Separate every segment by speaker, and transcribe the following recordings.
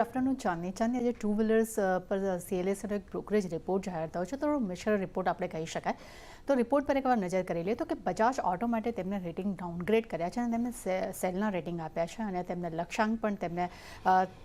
Speaker 1: Afternoon ચાંદની આજે two wheelers પર સીએલએસનો એક બ્રોકરેજ રિપોર્ટ જાહેર થયો છે તો મિશ્ર રિપોર્ટ આપણે કહી શકાય તો રિપોર્ટ પર એકવાર નજર કરી લઈએ તો કે બજાજ ઓટો માટે તેમને રેટિંગ ડાઉનગ્રેડ કર્યા છે અને તેમને સેલના રેટિંગ આપ્યા છે અને તેમને લક્ષ્યાંક પણ તેમને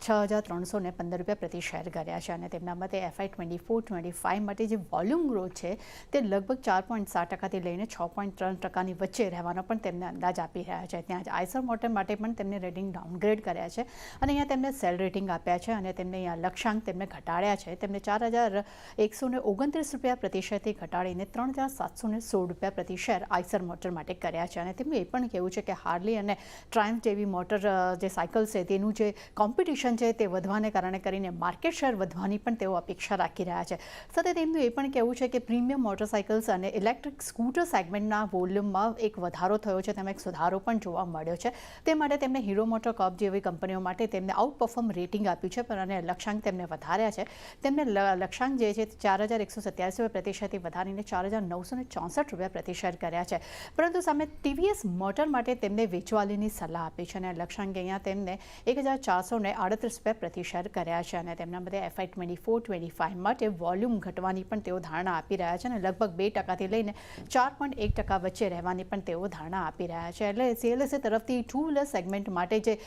Speaker 1: 6,315 રૂપિયા પ્રતિ શેર કર્યા છે અને તેમના મતે FY24-25 માટે જે વોલ્યુમ ગ્રોથ છે તે લગભગ 4.7%થી લઈને 6.3%ની વચ્ચે રહેવાનો પણ તેમને અંદાજ આપી રહ્યા છે. ત્યાં જ આઈસર મોટર માટે પણ તેમને રેટિંગ ડાઉનગ્રેડ કર્યા છે અને અહીંયા તેમને સેલ રેટિંગ આપ્યા છે અને તેમને અહીંયા લક્ષ્યાંક તેમને ઘટાડ્યા છે. તેમને 4,129 રૂપિયા પ્રતિ શેરથી ઘટાડીને 3,716 રૂપિયા પ્રતિ શેર આઈસર મોટર માટે કર્યા છે અને તેમનું એ પણ કહેવું છે કે હાર્લી અને ટ્રાયમ્ફ જેવી મોટર જે સાયકલ છે તેનું જે કોમ્પિટિશન છે તે વધવાને કારણે કરીને માર્કેટ શેર વધવાની પણ તેઓ અપેક્ષા રાખી રહ્યા છે. સાથે તેમનું એ પણ કહેવું છે કે પ્રીમિયમ મોટરસાયકલ્સ અને ઇલેક્ટ્રિક સ્કૂટર સેગમેન્ટના વોલ્યુમમાં એક વધારો થયો છે, તેમાં એક સુધારો પણ જોવા મળ્યો છે. તે માટે તેમને હીરો મોટર કોર્પ જેવી કંપનીઓ માટે તેમને આઉટ પરફોર્મ રેટિંગ આપ્યું છે પણ અને લક્ષ્યાંક તેમને વધાર્યા છે. તેમને લક્ષ્યાંક જે છે 4,127 રૂપિયા પ્રતિ શેરથી વધારીને 4,964 રૂપિયા પ્રતિ શેર કર્યા છે. પરંતુ સામે ટીવીએસ મોટર માટે તેમને વેચવાલીની સલાહ આપી છે અને લક્ષ્યાંક અહીંયા તેમને 1,438 રૂપિયા પ્રતિ શેર કર્યા છે અને તેમના બધે FY24-25 માટે વોલ્યુમ ઘટવાની પણ તેઓ ધારણા આપી રહ્યા છે અને લગભગ 2%થી લઈને 4.1% વચ્ચે રહેવાની પણ તેઓ ધારણા આપી રહ્યા છે. એટલે સીએલએસએ તરફથી ટુ વ્હીલર સેગમેન્ટ માટે જે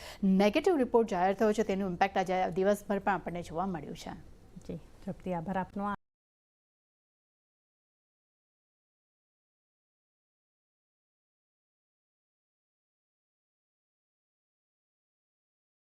Speaker 1: નેગેટિવ રિપોર્ટ જાહેર થયો છે તેનું ઇમ્પેક્ટ આજે દિવસભર પણ આપણને જોવા મળ્યું છે.
Speaker 2: જી, તૃપ્તિ, આભાર આપનો.